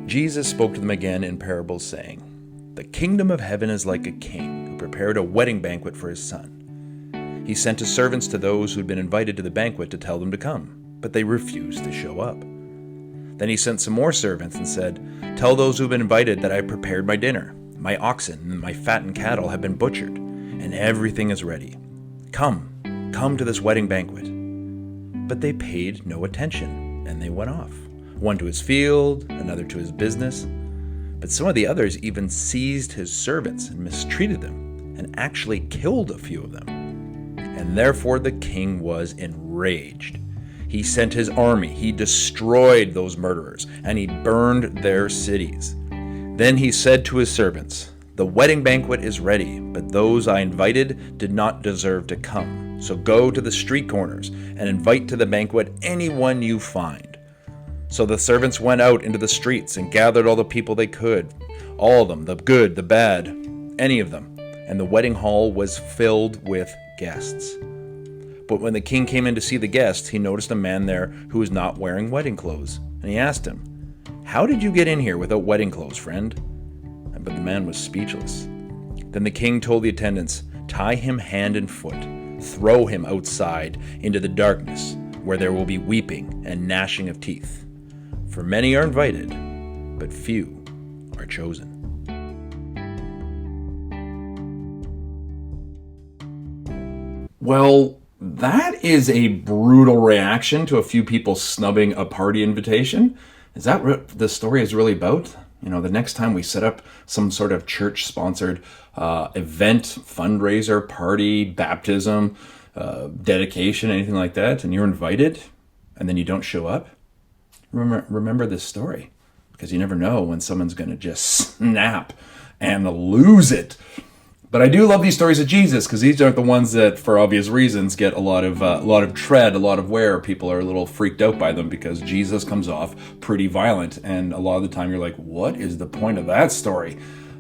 Jesus spoke to them again in parables, saying, "The kingdom of heaven is like a king who prepared a wedding banquet for his son. He sent his servants to those who had been invited to the banquet to tell them to come, but they refused to show up. Then he sent some more servants and said, 'Tell those who have been invited that I have prepared my dinner. My oxen and my fattened cattle have been butchered, and everything is ready. Come to this wedding banquet.' But they paid no attention, and they went off, one to his field, another to his business. But some of the others even seized his servants and mistreated them, and actually killed a few of them. And therefore the king was enraged. He sent his army, he destroyed those murderers, and he burned their cities. Then he said to his servants, 'The wedding banquet is ready, but those I invited did not deserve to come. So go to the street corners and invite to the banquet anyone you find.' So the servants went out into the streets and gathered all the people they could, all of them, the good, the bad, any of them, and the wedding hall was filled with guests. But when the king came in to see the guests, he noticed a man there who was not wearing wedding clothes, and he asked him, 'How did you get in here without wedding clothes, friend?' But the man was speechless. Then the king told the attendants, 'Tie him hand and foot, throw him outside into the darkness, where there will be weeping and gnashing of teeth. For many are invited, but few are chosen.'" Well, that is a brutal reaction to a few people snubbing a party invitation. Is that what the story is really about? You know, the next time we set up some sort of church-sponsored event, fundraiser, party, baptism, dedication, anything like that, and you're invited, and then you don't show up, remember this story, because you never know when someone's going to just snap and lose it. But I do love these stories of Jesus, because these aren't the ones that, for obvious reasons, get a lot of tread, a lot of wear. People are a little freaked out by them because Jesus comes off pretty violent, and a lot of the time you're like, what is the point of that story?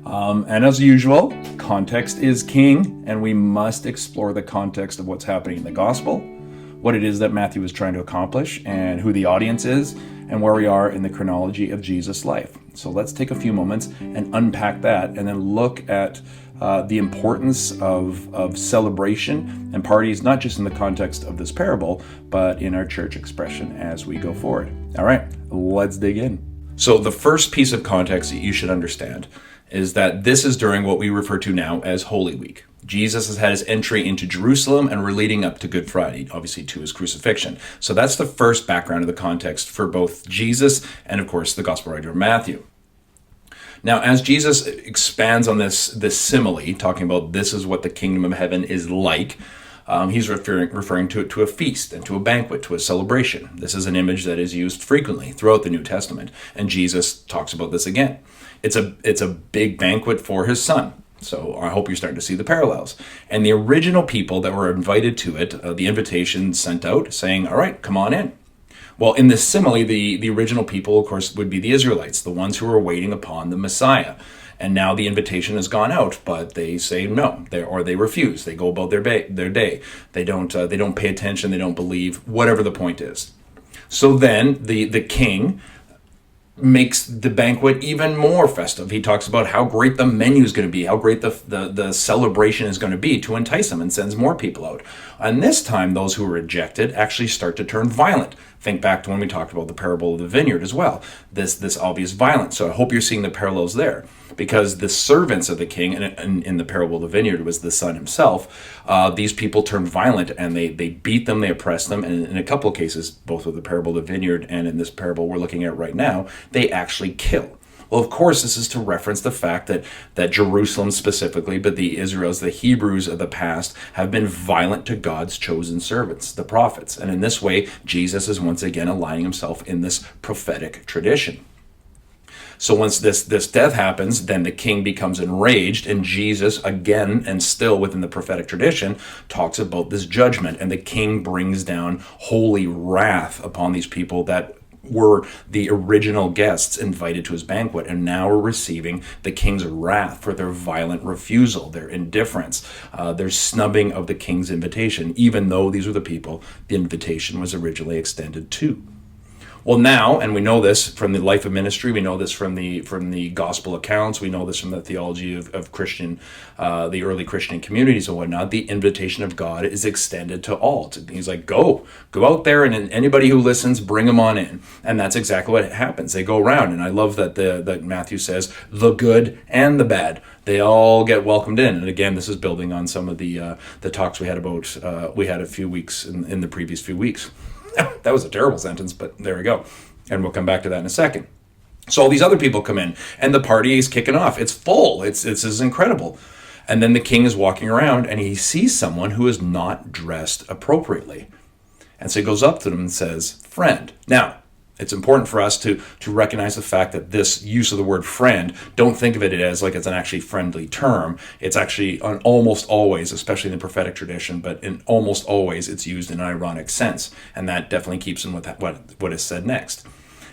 And as usual, context is king, and we must explore the context of what's happening in the gospel, what it is that Matthew is trying to accomplish, and who the audience is, and where we are in the chronology of Jesus' life. So let's take a few moments and unpack that, and then look at the importance of celebration and parties, not just in the context of this parable, but in our church expression as we go forward. All right, let's dig in. So the first piece of context that you should understand is that this is during what we refer to now as Holy Week. Jesus has had his entry into Jerusalem, and we're leading up to Good Friday, obviously to his crucifixion. So that's the first background of the context for both Jesus and, of course, the Gospel writer Matthew. Now, as Jesus expands on this simile, talking about this is what the kingdom of heaven is like, he's referring to it to a feast and to a banquet, to a celebration. This is an image that is used frequently throughout the New Testament, and Jesus talks about this again. It's a big banquet for his son. So I hope you're starting to see the parallels. And the original people that were invited to it, the invitation sent out saying, all right, come on in. Well, in this simile, the original people, of course, would be the Israelites, the ones who were waiting upon the Messiah. And now the invitation has gone out, but they say no, they refuse. They go about their day. They don't pay attention. They don't believe, whatever the point is. So then the king makes the banquet even more festive. He talks about how great the menu is going to be, how great the celebration is going to be to entice them, and sends more people out. And this time, those who are rejected actually start to turn violent. Think back to when we talked about the parable of the vineyard as well. This obvious violence. So I hope you're seeing the parallels there, because the servants of the king, and in the parable of the vineyard was the son himself, these people turn violent, and they beat them, they oppress them, and in a couple of cases, both with the parable of the vineyard and in this parable we're looking at right now, they actually kill. Well, of course, this is to reference the fact that Jerusalem specifically, but the Israels, the Hebrews of the past, have been violent to God's chosen servants, the prophets. And in this way, Jesus is once again aligning himself in this prophetic tradition. So once this death happens, then the king becomes enraged, and Jesus, again, and still within the prophetic tradition, talks about this judgment, and the king brings down holy wrath upon these people that were the original guests invited to his banquet, and now are receiving the king's wrath for their violent refusal, their indifference, their snubbing of the king's invitation, even though these were the people the invitation was originally extended to. Well, now, and we know this from the life of ministry, we know this from the gospel accounts, we know this from the theology of Christian, the early Christian communities and whatnot. The invitation of God is extended to all. He's like, go out there, and anybody who listens, bring them on in. And that's exactly what happens. They go around, and I love that Matthew says the good and the bad. They all get welcomed in. And again, this is building on some of the talks we had a few weeks in the previous few weeks. That was a terrible sentence, but there we go. And we'll come back to that in a second. So all these other people come in, and the party is kicking off. It's full. It's incredible. And then the king is walking around, and he sees someone who is not dressed appropriately. And so he goes up to them and says, "Friend." Now, it's important for us to recognize the fact that this use of the word friend, don't think of it as like it's an actually friendly term. It's actually almost always, especially in the prophetic tradition, but in almost always it's used in an ironic sense. And that definitely keeps in with what is said next.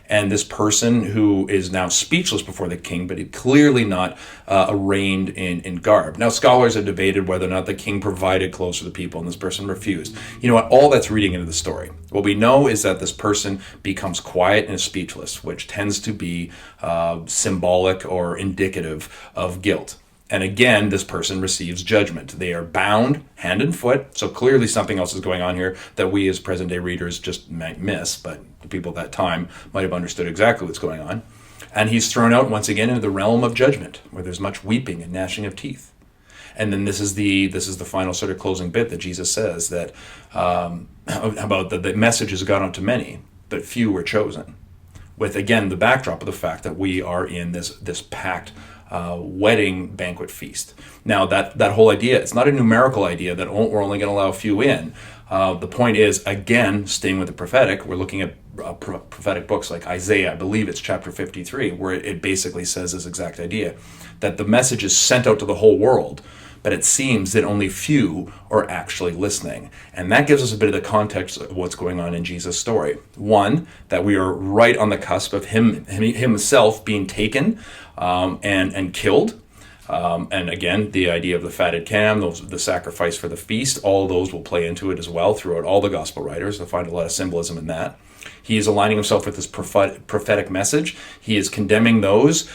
And this person who is now speechless before the king, but clearly not arrayed in garb. Now, scholars have debated whether or not the king provided clothes for the people, and this person refused. You know what? All that's reading into the story. What we know is that this person becomes quiet and speechless, which tends to be symbolic or indicative of guilt. And again, this person receives judgment. They are bound hand and foot. So clearly something else is going on here that we as present day readers just might miss, but the people at that time might have understood exactly what's going on. And he's thrown out once again into the realm of judgment, where there's much weeping and gnashing of teeth. And then this is the final sort of closing bit that Jesus says that about the message has gone out to many, but few were chosen. With again the backdrop of the fact that we are in this packed wedding banquet feast. Now that whole idea, it's not a numerical idea that we're only going to allow a few in. The point is, again, staying with the prophetic, we're looking at prophetic books like Isaiah, I believe it's chapter 53, where it basically says this exact idea, that the message is sent out to the whole world, but it seems that only few are actually listening. And that gives us a bit of the context of what's going on in Jesus' story. One, that we are right on the cusp of himself being taken and killed. And again, the idea of the fatted calf, the sacrifice for the feast, all those will play into it as well throughout all the gospel writers. They'll find a lot of symbolism in that. He is aligning himself with this prophetic message. He is condemning those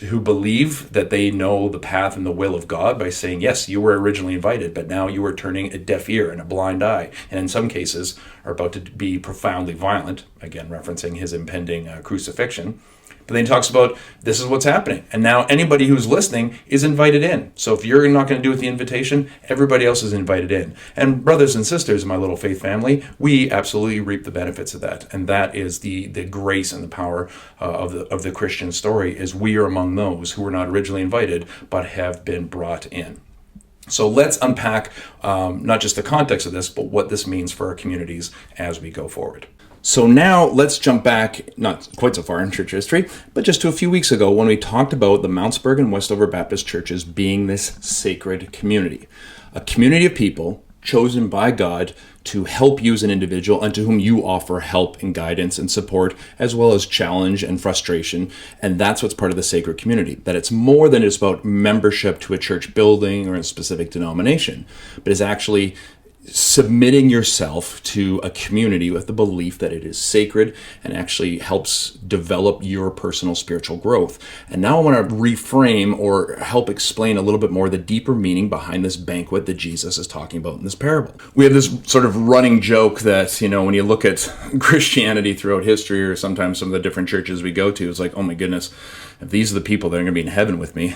who believe that they know the path and the will of God by saying, yes, you were originally invited, but now you are turning a deaf ear and a blind eye, and in some cases are about to be profoundly violent, again referencing his impending crucifixion. But then he talks about this is what's happening. And now anybody who's listening is invited in. So if you're not going to do with the invitation, everybody else is invited in. And brothers and sisters, my little faith family, we absolutely reap the benefits of that. And that is the grace and the power of the Christian story, is we are among those who were not originally invited, but have been brought in. So let's unpack not just the context of this, but what this means for our communities as we go forward. So now let's jump back, not quite so far in church history, but just to a few weeks ago when we talked about the Mountsburg and Westover Baptist churches being this sacred community. A community of people chosen by God to help you as an individual and to whom you offer help and guidance and support, as well as challenge and frustration. And that's what's part of the sacred community, that it's more than just about membership to a church building or a specific denomination, but is actually submitting yourself to a community with the belief that it is sacred and actually helps develop your personal spiritual growth. And now I want to reframe or help explain a little bit more the deeper meaning behind this banquet that Jesus is talking about in this parable. We have this sort of running joke that, when you look at Christianity throughout history, or sometimes some of the different churches we go to, it's like, oh my goodness, if these are the people that are going to be in heaven with me,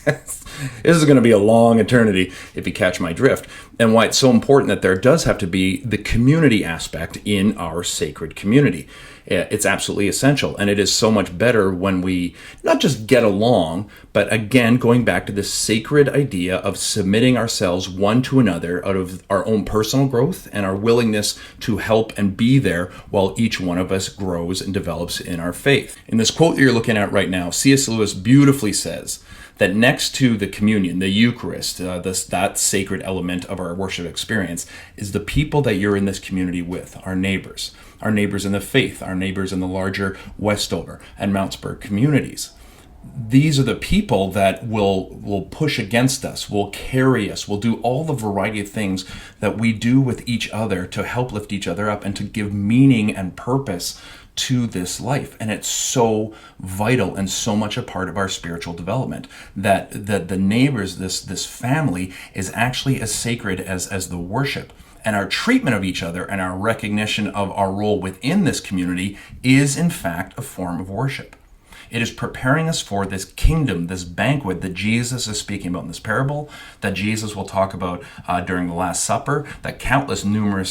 this is going to be a long eternity, if you catch my drift. And why it's so important that there does have to be the community aspect in our sacred community. It's absolutely essential. And it is so much better when we not just get along, but again, going back to this sacred idea of submitting ourselves one to another out of our own personal growth and our willingness to help and be there while each one of us grows and develops in our faith. In this quote that you're looking at right now, C.S. Lewis beautifully says that next to the communion, the Eucharist, that sacred element of our worship experience, is the people that you're in this community with, our neighbors in the faith, our neighbors in the larger Westover and Mountsburg communities. these are the people that will push against us, will carry us, will do all the variety of things that we do with each other to help lift each other up and to give meaning and purpose to this life. And it's so vital and so much a part of our spiritual development that the neighbors, this family, is actually as sacred as the worship. And our treatment of each other and our recognition of our role within this community is in fact a form of worship. It is preparing us for this kingdom, this banquet that Jesus is speaking about in this parable, that Jesus will talk about during the Last Supper, that countless New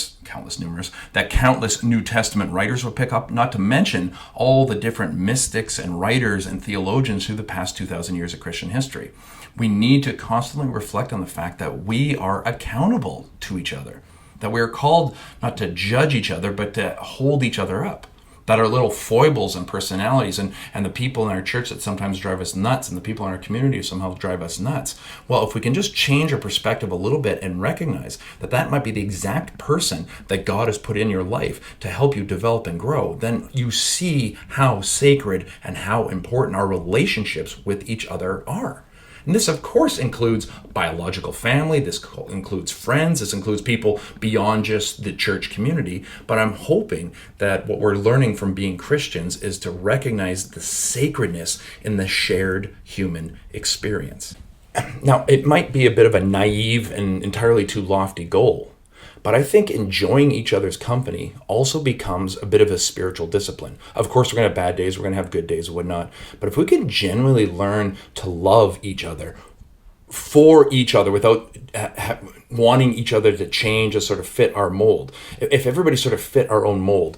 Testament writers will pick up, not to mention all the different mystics and writers and theologians through the past 2,000 years of Christian history. We need to constantly reflect on the fact that we are accountable to each other, that we are called not to judge each other, but to hold each other up. That our little foibles and personalities and the people in our church that sometimes drive us nuts and the people in our community who somehow drive us nuts. Well, if we can just change our perspective a little bit and recognize that that might be the exact person that God has put in your life to help you develop and grow, then you see how sacred and how important our relationships with each other are. And this, of course, includes biological family, this includes friends, this includes people beyond just the church community. But I'm hoping that what we're learning from being Christians is to recognize the sacredness in the shared human experience. Now, it might be a bit of a naive and entirely too lofty goal, but I think enjoying each other's company also becomes a bit of a spiritual discipline. Of course, we're going to have bad days, we're going to have good days and whatnot. But if we can genuinely learn to love each other, for each other, without wanting each other to change or sort of fit our mold. If everybody sort of fit our own mold,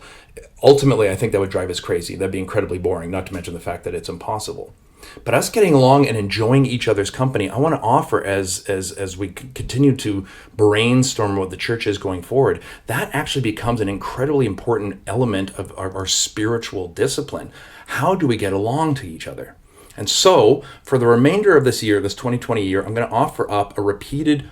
ultimately I think that would drive us crazy. That'd be incredibly boring, not to mention the fact that it's impossible. But us getting along and enjoying each other's company, I want to offer as we continue to brainstorm what the church is going forward, that actually becomes an incredibly important element of our spiritual discipline. How do we get along to each other? And so, for the remainder of this year, this 2020 year, I'm going to offer up a repeated,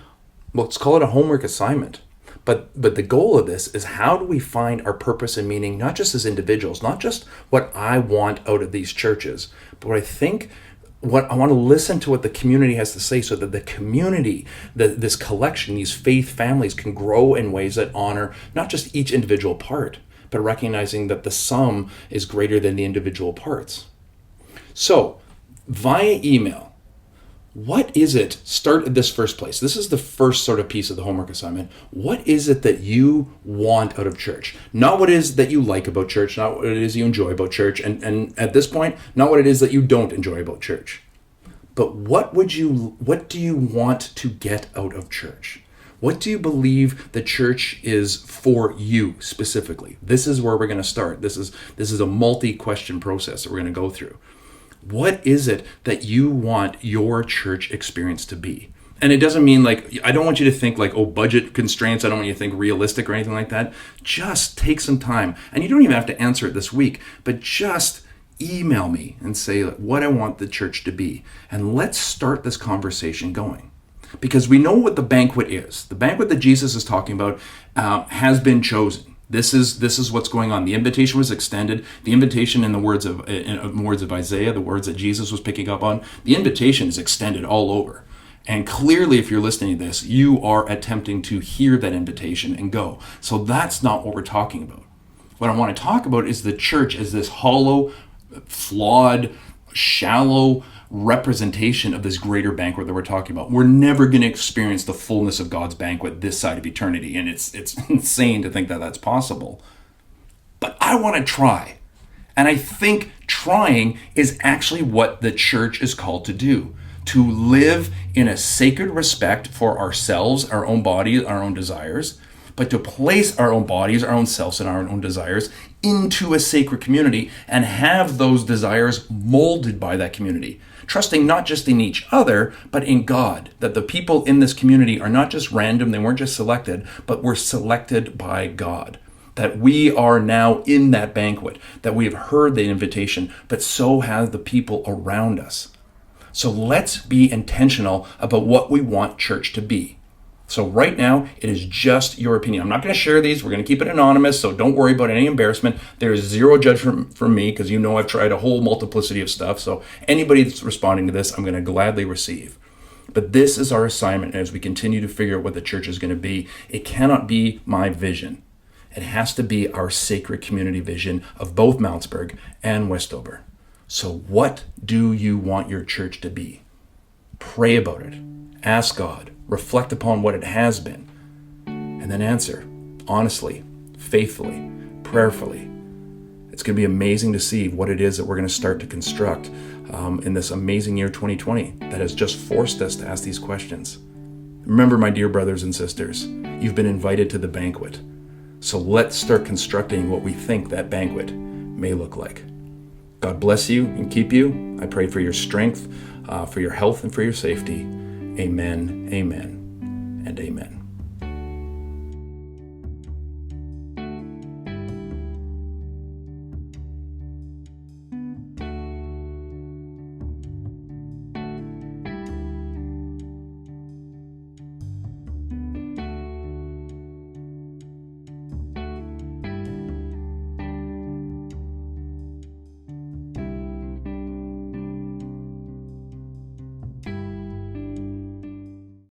let's call it a homework assignment. But the goal of this is, how do we find our purpose and meaning, not just as individuals, not just what I want out of these churches, but what I want to listen to what the community has to say, so that the community, this collection, these faith families can grow in ways that honor not just each individual part, but recognizing that the sum is greater than the individual parts. So, via email, what is it, start at this first place. This is the first sort of piece of the homework assignment. What is it that you want out of church? Not what it is that you like about church, not what it is you enjoy about church, and at this point, not what it is that you don't enjoy about church. But what do you want to get out of church? What do you believe the church is for you specifically? This is where we're going to start. This is a multi-question process that we're going to go through. What is it that you want your church experience to be? And it doesn't mean I don't want you to think budget constraints. I don't want you to think realistic or anything like that. Just take some time. And you don't even have to answer it this week, but just email me and say what I want the church to be. And let's start this conversation going. Because we know what the banquet is. The banquet that Jesus is talking about has been chosen. This is what's going on. The invitation was extended. The invitation, in the words of Isaiah, the words that Jesus was picking up on, the invitation is extended all over. And clearly, if you're listening to this, you are attempting to hear that invitation and go. So that's not what we're talking about. What I want to talk about is the church as this hollow, flawed, shallow representation of this greater banquet that we're talking about. We're never going to experience the fullness of God's banquet this side of eternity, and it's insane to think that that's possible. But I want to try. And I think trying is actually what the church is called to do. To live in a sacred respect for ourselves, our own body, our own desires, but to place our own bodies, our own selves, and our own desires into a sacred community and have those desires molded by that community. Trusting not just in each other, but in God. That the people in this community are not just random, they weren't just selected, but were selected by God. That we are now in that banquet, that we have heard the invitation, but so have the people around us. So let's be intentional about what we want church to be. So right now, it is just your opinion. I'm not going to share these. We're going to keep it anonymous, so don't worry about any embarrassment. There is zero judgment from me because you know I've tried a whole multiplicity of stuff. So anybody that's responding to this, I'm going to gladly receive. But this is our assignment as we continue to figure out what the church is going to be. It cannot be my vision. It has to be our sacred community vision of both Mountsburg and Westover. So what do you want your church to be? Pray about it. Ask God. Reflect upon what it has been. And then answer honestly, faithfully, prayerfully. It's going to be amazing to see what it is that we're going to start to construct in this amazing year 2020 that has just forced us to ask these questions. Remember, my dear brothers and sisters, you've been invited to the banquet. So let's start constructing what we think that banquet may look like. God bless you and keep you. I pray for your strength, for your health, and for your safety. Amen, amen, and amen.